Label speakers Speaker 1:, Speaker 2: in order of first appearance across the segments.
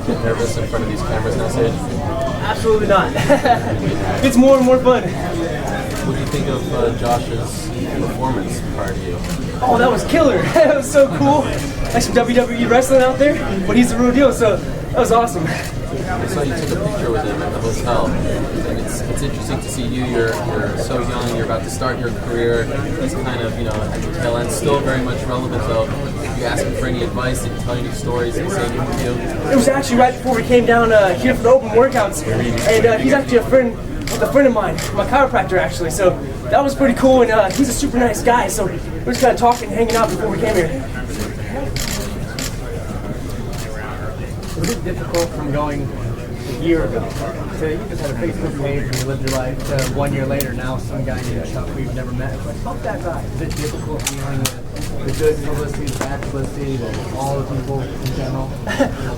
Speaker 1: get nervous in front of these cameras now, Sage?
Speaker 2: Absolutely not. It's more and more fun.
Speaker 1: What do you think of Josh's performance prior to you?
Speaker 2: Oh, that was killer. That was so cool. Like some WWE wrestling out there, but he's the real deal, so that was awesome.
Speaker 1: I saw you took a picture with him at the hotel, and it's interesting to see you. You're so young. You're about to start your career. He's kind of at the tail end, still very much relevant though. You asked him for any advice. Did he tell you any stories? Did he say anything with you?
Speaker 2: It was actually right before we came down here for the open workouts, and he's actually a friend of mine, my chiropractor actually. So that was pretty cool, and he's a super nice guy. So we're just kind of talking, hanging out before we came here.
Speaker 3: Was it difficult from going a year ago to you just had a Facebook page and you lived your life to 1 year later now some guy named Chuck who you've never met? Like, fuck that guy. Is it difficult dealing with the good publicity, the bad publicity, all the people in general?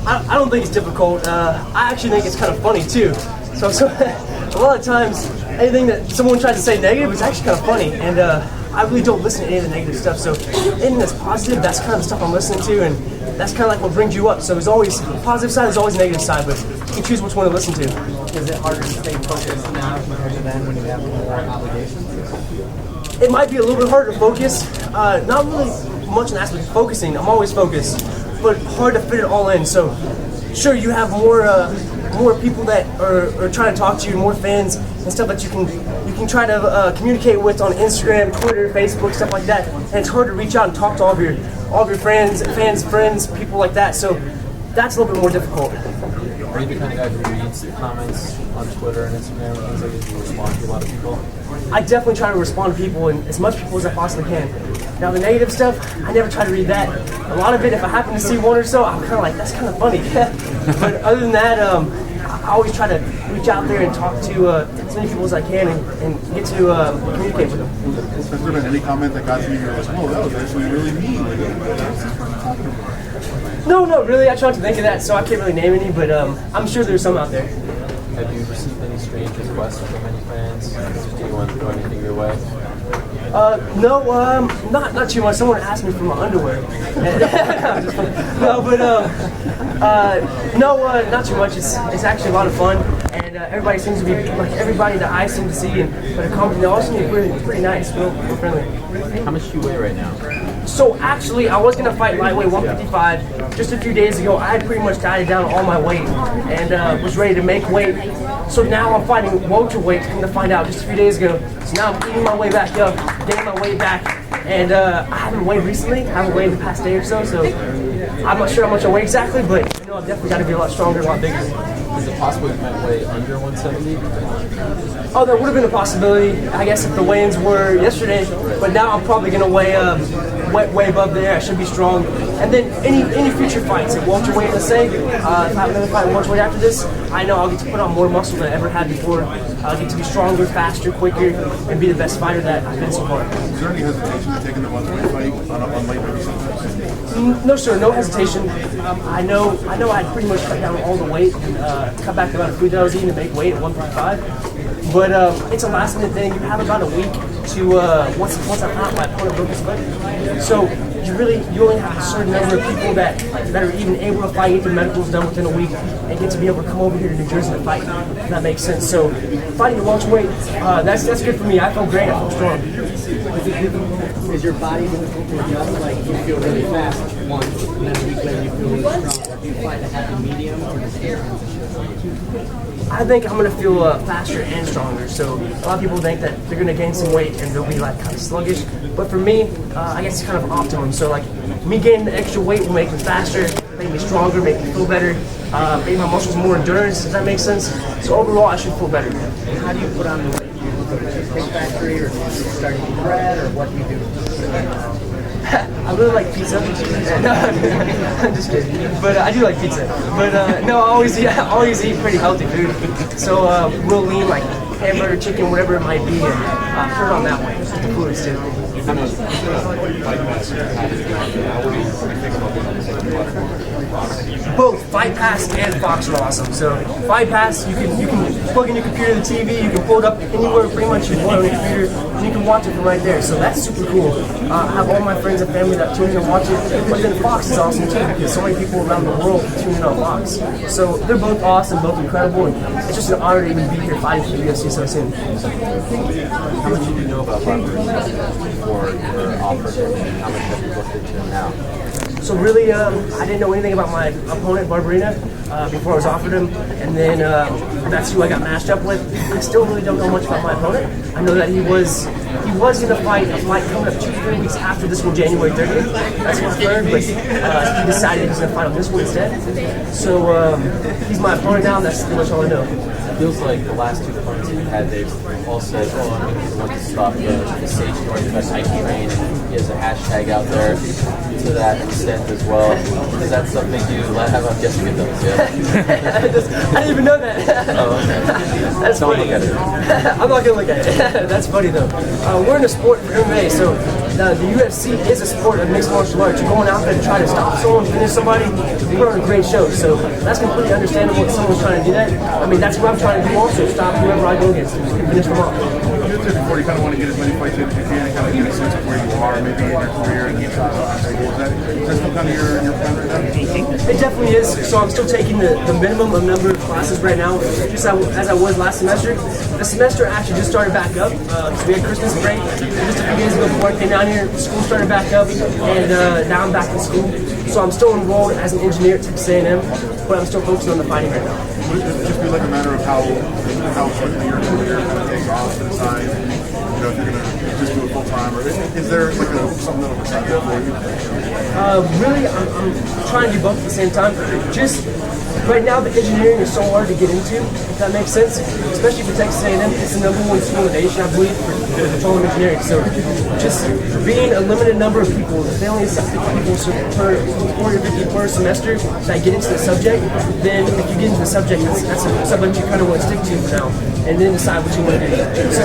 Speaker 2: I don't think it's difficult. I actually think it's kind of funny too. So a lot of times anything that someone tries to say negative is actually kind of funny, and I really don't listen to any of the negative stuff. So anything that's positive, that's kind of the stuff I'm listening to, and that's kind of like what brings you up. So there's always positive side, there's always negative side, but you can choose which one to listen to.
Speaker 3: Is it harder to stay focused now compared to then when you have more obligations?
Speaker 2: It might be a little bit harder to focus. Not really much in the aspect of focusing. I'm always focused, but hard to fit it all in. So sure, you have more people that are trying to talk to you, more fans and stuff that you can try to communicate with on Instagram, Twitter, Facebook, stuff like that. And it's hard to reach out and talk to all of your friends, people like that. So that's a little bit more difficult.
Speaker 1: Are you the kind of guy who reads the comments on Twitter and Instagram and things like that? You respond to a lot of people?
Speaker 2: I definitely try to respond to people and as much people as I possibly can. Now the negative stuff, I never try to read that. A lot of it, if I happen to see one or so, I'm kind of like, that's kind of funny. But other than that, I always try to reach out there and talk to as many people as I can and get to communicate with them.
Speaker 4: Has there been any comment that got to you and you're like, oh, that was actually really mean?
Speaker 2: No, really. I try not to think of that, so I can't really name any, but I'm sure there's some out there.
Speaker 1: Have you received any strange requests from any fans? Did anyone throw anything your way?
Speaker 2: No, not too much. Someone asked me for my underwear. No, not too much. It's actually a lot of fun, and everybody seems to be like everybody that I seem to see and that are coming. They all seem to be pretty nice, real friendly.
Speaker 1: How much do you weigh right now?
Speaker 2: So actually, I was gonna fight lightweight 155 just a few days ago. I had pretty much dieted down all my weight and was ready to make weight. So now I'm fighting welterweight. Come to find out just a few days ago. So now I'm eating my way back up, getting my weight back, and I haven't weighed recently. I haven't weighed in the past day or so. So I'm not sure how much I weigh exactly, but I know I've definitely got to be a lot stronger, a lot bigger.
Speaker 1: Is it possible you might weigh under 170?
Speaker 2: Oh, that would have been a possibility, I guess, if the weigh-ins were yesterday. But now I'm probably going to weigh way above there. I should be strong. And then any future fights at welterweight, let's say, if I have another fight at welterweight after this, I know I'll get to put on more muscle than I ever had before. I'll get to be stronger, faster, quicker, and be the best fighter that I've been so far.
Speaker 4: Is there any hesitation to taking the welterweight fight on light heavy?
Speaker 2: No, sir, no hesitation. I know I had pretty much cut down all the weight and cut back the amount of food that I was eating to make weight at 155. But it's a last minute thing. You have about a week to once I'm out, my opponent broke his leg. So you only have a certain number of people that are even able to fight, get their medicals done within a week, and get to be able to come over here to New Jersey to fight. If that makes sense. So fighting at welterweight, that's good for me. I feel great. I feel strong.
Speaker 3: Is your body difficult to adjust? Like you feel really fast once, and then a week later you feel really strong. Do you find a happy medium or just
Speaker 2: I think I'm going to feel faster and stronger. So a lot of people think that they're going to gain some weight and they'll be like kind of sluggish. But for me, I guess it's kind of optimum. So like me gaining the extra weight will make me faster, make me stronger, make me feel better, make my muscles more endurance. Does that make sense? So overall, I should feel better.
Speaker 3: And how do you put on the weight? Do you go to the Cheesecake Factory or do you start eating bread or what do you do?
Speaker 2: I really like pizza. No, I'm just kidding. But I do like pizza. But no, I always eat pretty healthy food. So real lean, like hamburger, chicken, whatever it might be, and put it on that way. The fluids too. Both Fight Pass and Fox are awesome. So Fight Pass, you can plug in your computer to the TV, you can pull it up anywhere pretty much you want on your computer, and you can watch it from right there. So that's super cool. I have all my friends and family that tune in and watch it. But then Fox is awesome too, because so many people around the world tune in on Fox. So they're both awesome, both incredible, and it's just an honor to even be here fighting for the UFC so soon.
Speaker 1: How much did you know about Barbarina before you were offered him, and how much have you looked into him now?
Speaker 2: So really, I didn't know anything about my opponent, Barbarina, before I was offered him, and then that's who I got matched up with. I still really don't know much about my opponent. I know that he was going to fight a fight coming up 2-3 weeks after this one, January 30th. That's what I heard, but he decided he was going to fight on this one instead. So he's my opponent now, and that's pretty much all I know.
Speaker 1: It feels like the last two opponents you've had, they've all said, oh, I'm going to be the one to stop the Sage Northcutt Nike train, and he has a hashtag out there to that extent as well. Is that something you have? I'm guessing it does, yeah?
Speaker 2: I didn't even know that.
Speaker 1: Oh, okay.
Speaker 2: That's
Speaker 1: Don't
Speaker 2: funny.
Speaker 1: look at it.
Speaker 2: I'm not going to look at it. That's funny though. We're in a sport for MMA, so the UFC is a sport of mixed martial arts. You're going out there to try to stop someone, finish somebody, put on a great show. So that's completely understandable if someone's trying to do that. I mean, that's what I'm trying to do also, stop whoever I go against and finish them off.
Speaker 4: Before you kind of want to get as many fights in as you can and kind of get a sense of where you are maybe in your career and is that still kind of your plan right now?
Speaker 2: It definitely is. So I'm still taking the minimum of number of classes right now, just as I was last semester. The semester actually just started back up. We had Christmas break just a few days ago before I came down here. School started back up, and now I'm back in school. So I'm still enrolled as an engineer at Texas A&M, but I'm still focusing on the fighting right now.
Speaker 4: Would it just be like a matter of how quickly your career kind of takes off to decide, if you're going to just do it full time, or is there like something that'll decide that for you?
Speaker 2: Really, I'm trying to do both at the same time. Just right now, the engineering is so hard to get into, if that makes sense. Especially for Texas A&M, it's the #1 school in the nation, I believe, for petroleum engineering. So just being a limited number of people, they only accept 50 people per 40 or 50 per semester that get into the subject, then if you get into the subject, that's a subject you kind of want to stick to for now, and then decide what you want to do. So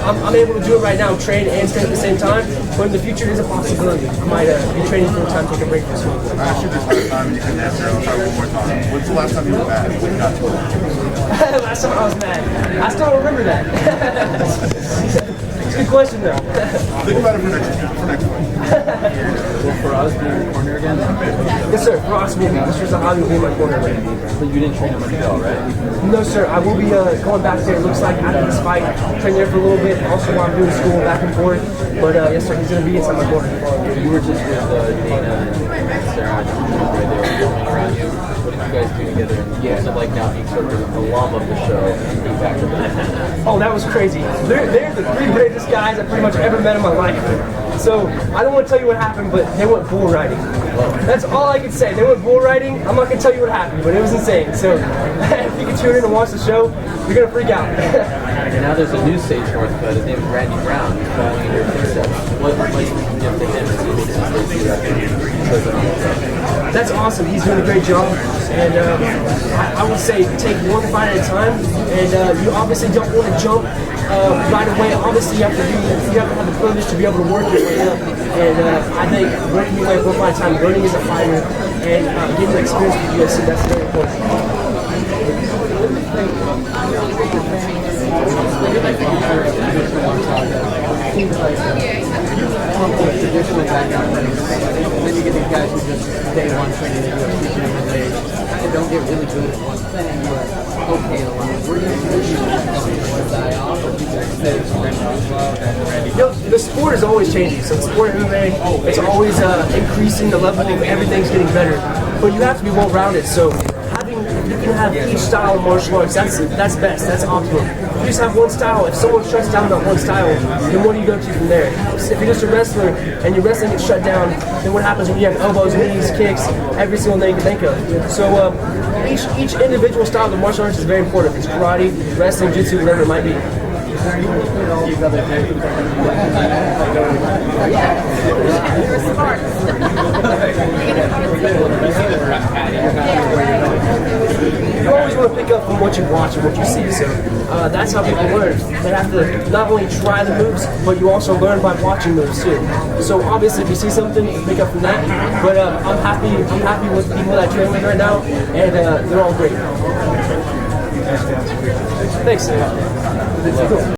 Speaker 2: I'm able to do it right now, train and study at the same time, but in the future, there's a possibility. I might be training full time, take a break for school.
Speaker 4: I asked you this last time and you couldn't answer. I'll try one more time. When's the last time you were mad when you got to it?
Speaker 2: Last time I was mad. I still don't remember that. It's a good question though.
Speaker 4: Think about it for next one.
Speaker 1: Well, for us being a corner again,
Speaker 2: Yes sir, for us maybe. This was a hobby being my corner.
Speaker 1: but you didn't train him much at all, right?
Speaker 2: No sir, I will be going back there, it looks like, after this fight. Train there for a little bit, also while I'm doing school back and forth. But yes sir, he's going to be inside my corner.
Speaker 1: You were just with Dana and Sarah, and they were filming around you. What did you guys do together? What's it like now being sort of the alum of the show and being back to the
Speaker 2: Oh, that was crazy. They're the 3 greatest guys I've pretty much ever met in my life. So I don't want to tell you what happened, but they went bull riding. That's all I can say. They went bull riding. I'm not going to tell you what happened, but it was insane. So if you can tune in and watch the show, you're going to freak out.
Speaker 1: And now there's a new Sage Northcutt. His name is Randy Brown. He's following in your footsteps. What advice would you give to him as he makes his debut after he shows up on the show?
Speaker 2: That's awesome. He's doing a great job. And I would say take one fight at a time. And you obviously don't want to jump right away. Obviously, you have to have the privilege to be able to work your way up. And I think working your way up one fight at a time, learning as a fighter, and getting the experience with the UFC, that's very important.
Speaker 3: Traditional background, and then you get these guys who just day one training in UFC and they kind of don't get really good at one thing, but okay a lot. Where do you die off, or
Speaker 2: You know, the sport is always changing. So the sport of MMA, it's always increasing. The level of everything's getting better. But you have to be well-rounded. So you can have each style of martial arts. That's best. That's optimal. If you just have one style, if someone shuts down that one style, then what do you go to from there? If you're just a wrestler and your wrestling gets shut down, then what happens when you have elbows, knees, kicks, every single thing you can think of? So each individual style of martial arts is very important. If it's karate, wrestling, jiu-jitsu, whatever it might be.
Speaker 5: You're smart.
Speaker 2: you always want to pick up from what you watch and what you see. So that's how people learn. They have to not only try the moves, but you also learn by watching moves too. So obviously, if you see something, you pick up from that. But I'm happy with the people that I train with right now, and they're all great. Thanks.